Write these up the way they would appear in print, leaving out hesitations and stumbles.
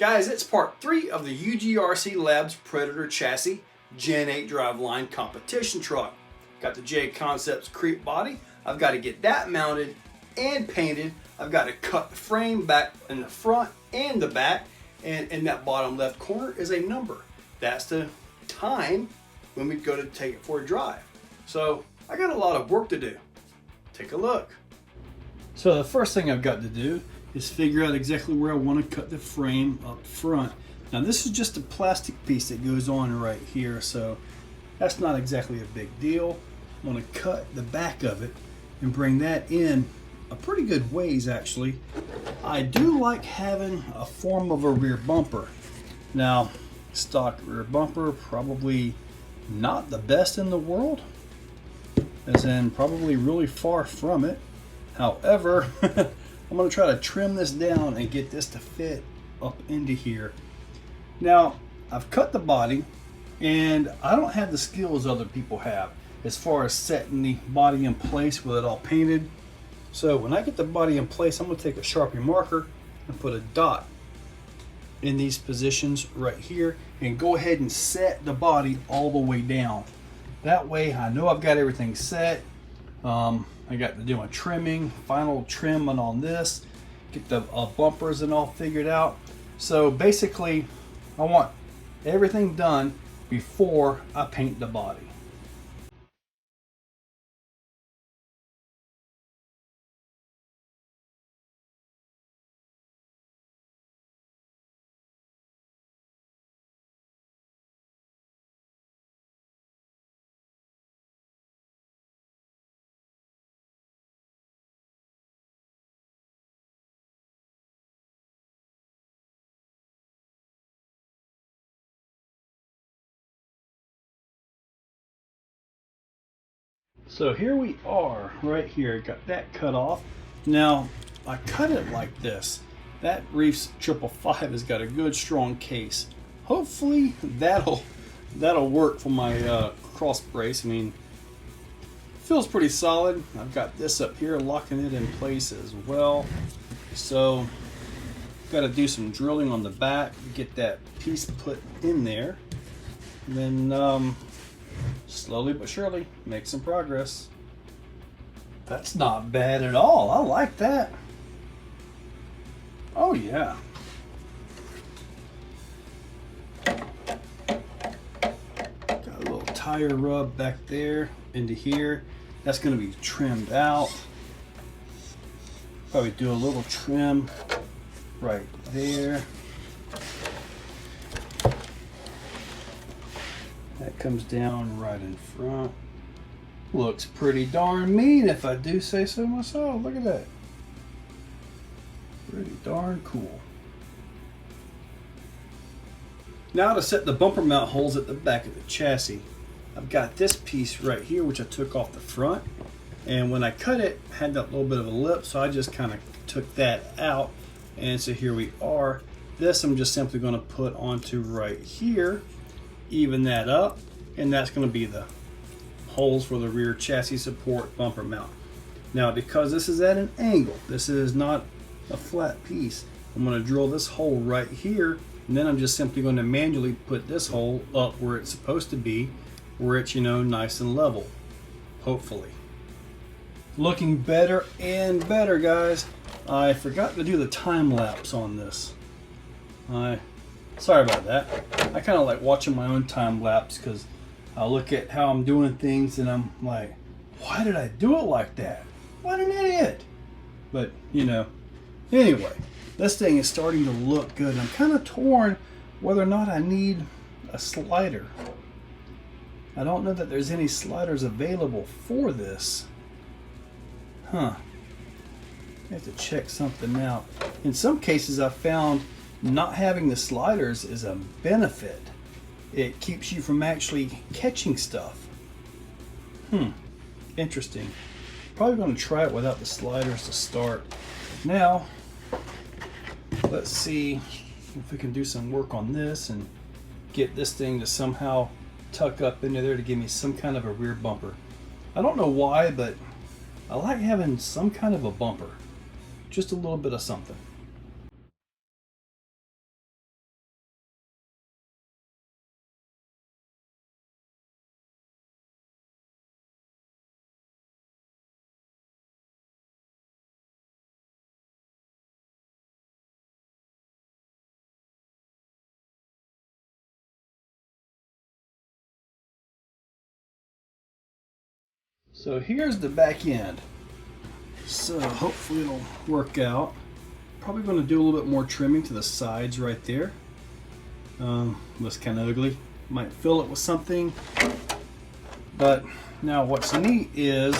Guys, it's part 3 of the UGRC Labs Predator chassis Gen 8 driveline competition truck. Got the JConcepts Creep body. I've got to get that mounted and painted. I've got to cut the frame back in the front and the back. And in that bottom left corner is a number. That's the time when we go to take it for a drive. So I got a lot of work to do. Take a look. So the first thing I've got to do is figure out exactly where I want to cut the frame up front. Now this is just a plastic piece that goes on right here, so that's not exactly a big deal. I want to cut the back of it and bring that in a pretty good ways actually. I do like having a form of a rear bumper. Now stock rear bumper, probably not the best in the world, as in probably really far from it. However, I'm going to try to trim this down and get this to fit up into here. Now, I've cut the body, and I don't have the skills other people have as far as setting the body in place with it all painted. So when I get the body in place, I'm going to take a Sharpie marker and put a dot in these positions right here and go ahead and set the body all the way down. That way I know I've got everything set. I got to do my trimming, final trimming on this, get the bumpers and all figured out. So basically, I want everything done before I paint the body. So here we are right here, got that cut off. Now I cut it like this. That Reef's 555 has got a good strong case. Hopefully that'll work for my cross brace. I mean, feels pretty solid. I've got this up here locking it in place as well. So got to do some drilling on the back to get that piece put in there. And then slowly but surely make some progress. That's not bad at all. I like that. Oh yeah. Got a little tire rub back there into here. That's going to be trimmed out. Probably do a little trim right there. That comes down right in front. Looks pretty darn mean if I do say so myself. Look at that. Pretty darn cool. Now to set the bumper mount holes at the back of the chassis. I've got this piece right here which I took off the front. And when I cut it, it had that little bit of a lip, so I just kind of took that out. And so here we are. This I'm just simply going to put onto right here. Even that up, and that's going to be the holes for the rear chassis support bumper mount. Now because this is at an angle, this is not a flat piece, I'm going to drill this hole right here, and then I'm just simply going to manually put this hole up where it's supposed to be, where it's, you know, nice and level, hopefully. Looking better and better, guys. I forgot to do the time lapse on this. Sorry about that. I kind of like watching my own time lapse because I look at how I'm doing things and I'm like, why did I do it like that? What an idiot. But, you know, anyway, this thing is starting to look good. I'm kind of torn whether or not I need a slider. I don't know that there's any sliders available for this. Huh. I have to check something out. In some cases I found not having the sliders is a benefit. It keeps you from actually catching stuff. Interesting. Probably going to try it without the sliders to start. Now, let's see if we can do some work on this and get this thing to somehow tuck up into there to give me some kind of a rear bumper. I don't know why, but I like having some kind of a bumper. Just a little bit of something. So here's the back end. So hopefully it'll work out. Probably going to do a little bit more trimming to the sides right there. Looks kind of ugly. Might fill it with something. But now what's neat is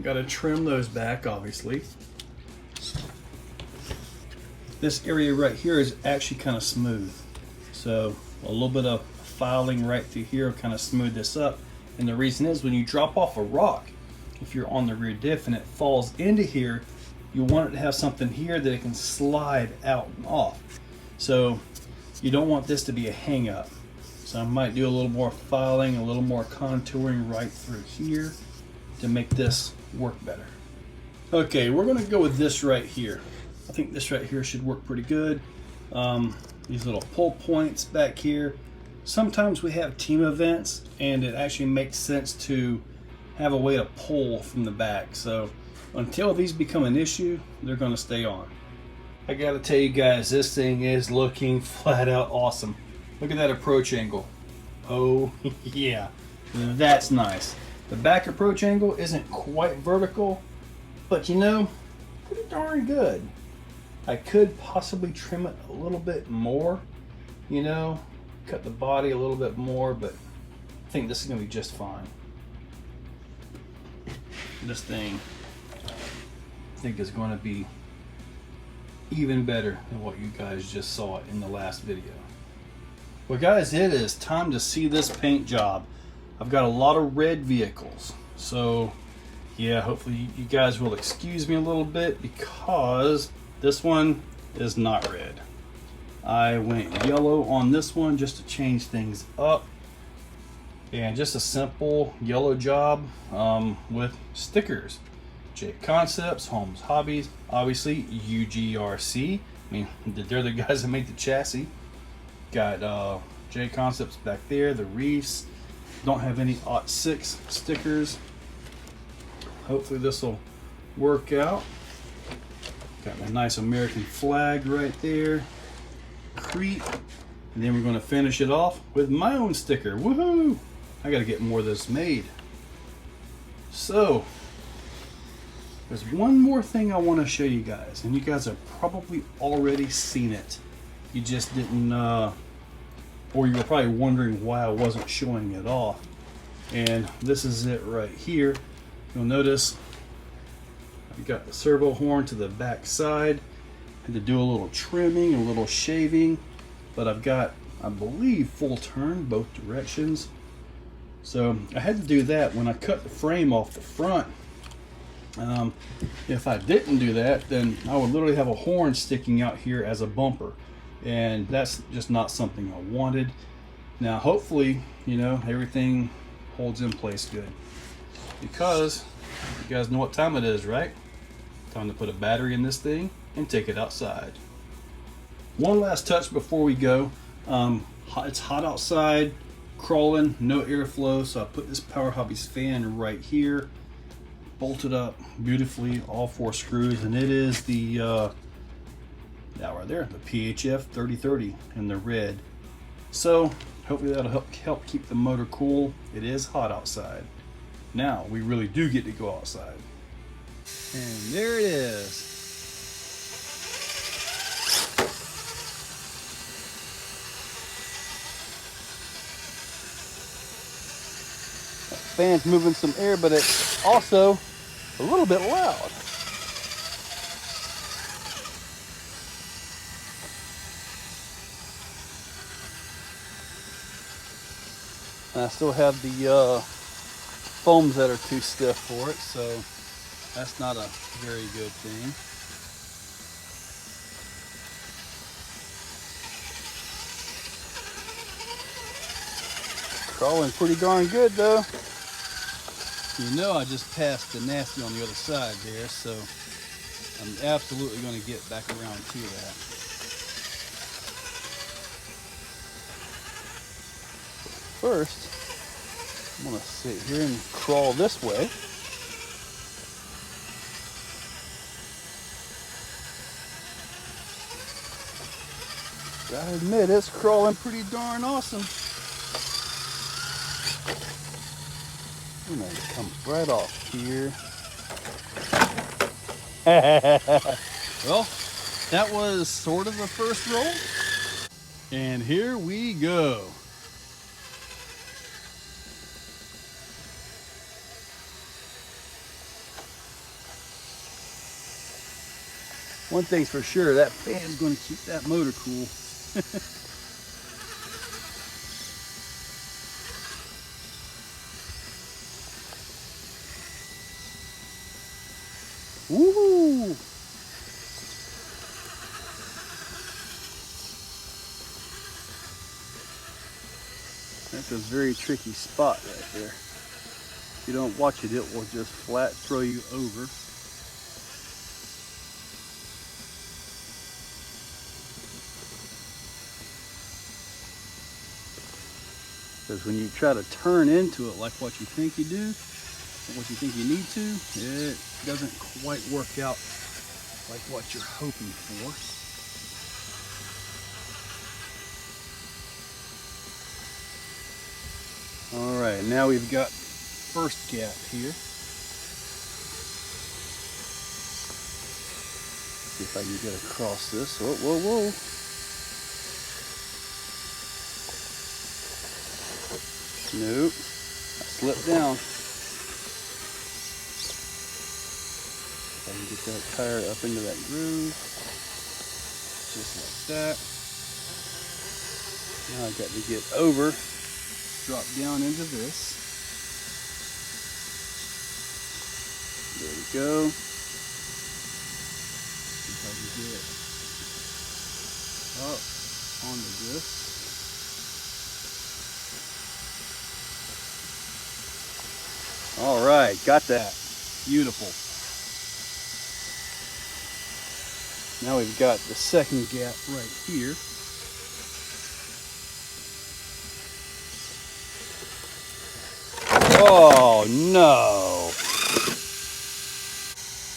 got to trim those back, obviously. This area right here is actually kind of smooth. So a little bit of filing right through here will kind of smooth this up. And the reason is when you drop off a rock, if you're on the rear diff and it falls into here, you want it to have something here that it can slide out and off. So you don't want this to be a hang up. So I might do a little more filing, a little more contouring right through here to make this work better. Okay, we're going to go with this right here. I think this right here should work pretty good. These little pull points back here. Sometimes we have team events and it actually makes sense to have a way to pull from the back. So until these become an issue, they're going to stay on. I got to tell you guys, this thing is looking flat out awesome. Look at that approach angle. Oh yeah, that's nice. The back approach angle isn't quite vertical, but you know, pretty darn good. I could possibly trim it a little bit more, you know, cut the body a little bit more, but I think this is going to be just fine. This thing, I think, is going to be even better than what you guys just saw in the last video. Well guys, it is time to see this paint job. I've got a lot of red vehicles, so yeah, hopefully you guys will excuse me a little bit because this one is not red. I went yellow on this one just to change things up, and just a simple yellow job with stickers. JConcepts, Homes, Hobbies, obviously UGRC. I mean, they're the guys that make the chassis. Got JConcepts back there, the reefs. Don't have any '06 stickers. Hopefully this will work out. Got my nice American flag right there. Creep. And then we're going to finish it off with my own sticker. Woohoo! I got to get more of this made. So, there's one more thing I want to show you guys, and you guys have probably already seen it. You just didn't, or you were probably wondering why I wasn't showing it off. And this is it right here. You'll notice I've got the servo horn to the back side. Had to do a little trimming, a little shaving, but I've got, I believe, full turn both directions. So I had to do that when I cut the frame off the front. If I didn't do that, then I would literally have a horn sticking out here as a bumper, and that's just not something I wanted. Now hopefully, you know, everything holds in place good, because you guys know what time it is, right? Time to put a battery in this thing and take it outside. One last touch before we go. It's hot outside, crawling, no airflow, so I put this Power Hobbies fan right here, bolted up beautifully, all 4 screws, and it is the now right there, the PHF 3030 in the red. So hopefully that'll help keep the motor cool. It is hot outside. Now we really do get to go outside. And there it is. That fan's moving some air, but it's also a little bit loud. And I still have the foams that are too stiff for it, so that's not a very good thing. Crawling pretty darn good though. You know, I just passed the nasty on the other side there, so I'm absolutely going to get back around to that. First, I'm going to sit here and crawl this way. Gotta admit, it's crawling pretty darn awesome. And then come right off here. Well, that was sort of the first roll. And here we go. One thing's for sure, that fan's going to keep that motor cool. Woo! That's a very tricky spot right there. If you don't watch it, it will just flat throw you over. Because when you try to turn into it like what you think you do, what you think you need to, it doesn't quite work out like what you're hoping for. All right, now we've got first gap here. See if I can get across this. Whoa, whoa, whoa. Nope, I slipped down. I can get that tire up into that groove, just like that. Now I've got to get over, drop down into this. There we go. See if I can get up onto this. All right, got that. Beautiful. Now we've got the second gap right here. Oh no.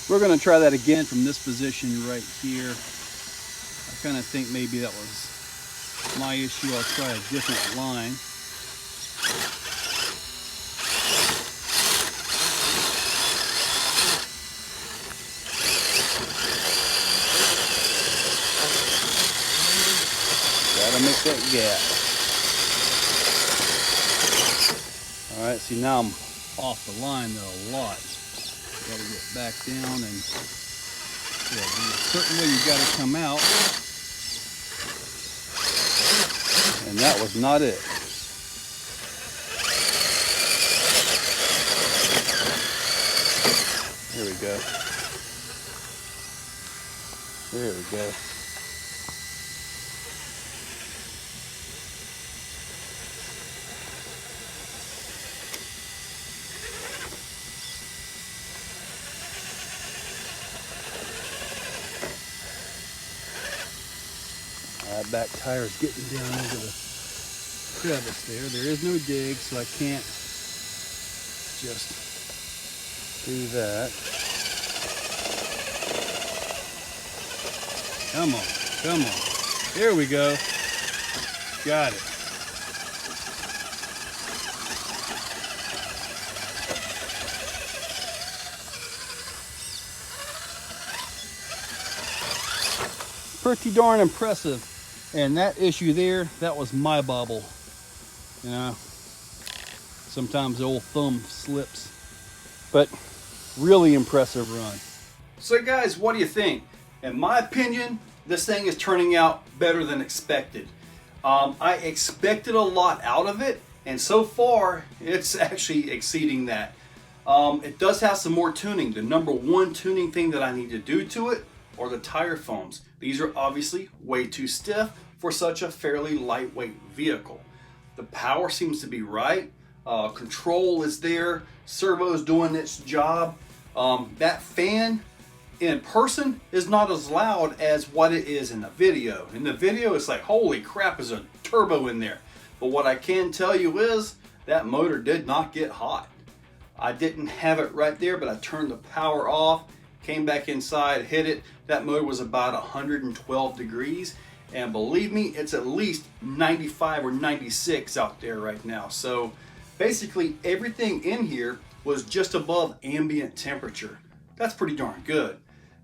We're going to try that again from this position right here. I kind of think maybe that was my issue. I'll try a different line. Gotta make that gap. All right, see now I'm off the line though a lot. Gotta get back down and yeah, there's a certain way you gotta come out. And that was not it. There we go. There we go. Back tire is getting down into the crevice there. There is no dig, so I can't just do that. Come on, come on. There we go. Got it. Pretty darn impressive. And that issue there, that was my bobble. You know, sometimes the old thumb slips, but really impressive run. So guys, what do you think? In my opinion, this thing is turning out better than expected. I expected a lot out of it, and so far, it's actually exceeding that. It does have some more tuning. The number one tuning thing that I need to do to it are the tire foams. These are obviously way too stiff for such a fairly lightweight vehicle. The power seems to be right. Control is there. Servo is doing its job. That fan in person is not as loud as what it is in the video. In the video, it's like, holy crap, there's a turbo in there. But what I can tell you is that motor did not get hot. I didn't have it right there, but I turned the power off, came back inside, hit it. That motor was about 112 degrees. And believe me, it's at least 95 or 96 out there right now. So Basically, everything in here was just above ambient temperature. That's pretty darn good.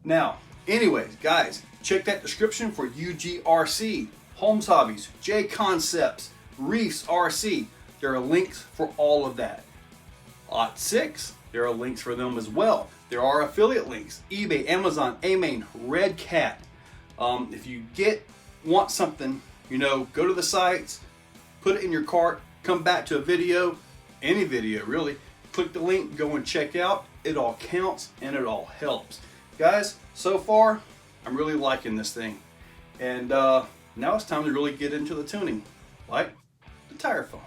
Now, anyways, guys, check that description for UGRC, Holmes Hobbies, JConcepts, Reefs RC. There are links for all of that. Lot 6, there are links for them as well. There are affiliate links, eBay, Amazon, AMain, Redcat. If you want something, you know, go to the sites, put it in your cart, come back to a video, any video really, click the link, go and check out. It all counts and it all helps. Guys, so far, I'm really liking this thing. And now it's time to really get into the tuning, like the tire foams.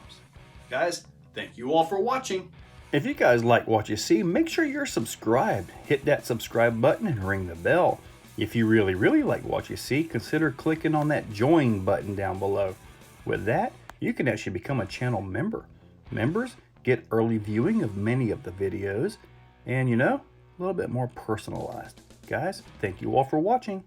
Guys, thank you all for watching. If you guys like what you see, make sure you're subscribed. Hit that subscribe button and ring the bell. If you really like what you see, consider clicking on that join button down below. With that, you can actually become a channel member. Members get early viewing of many of the videos and, you know, a little bit more personalized. Guys, thank you all for watching.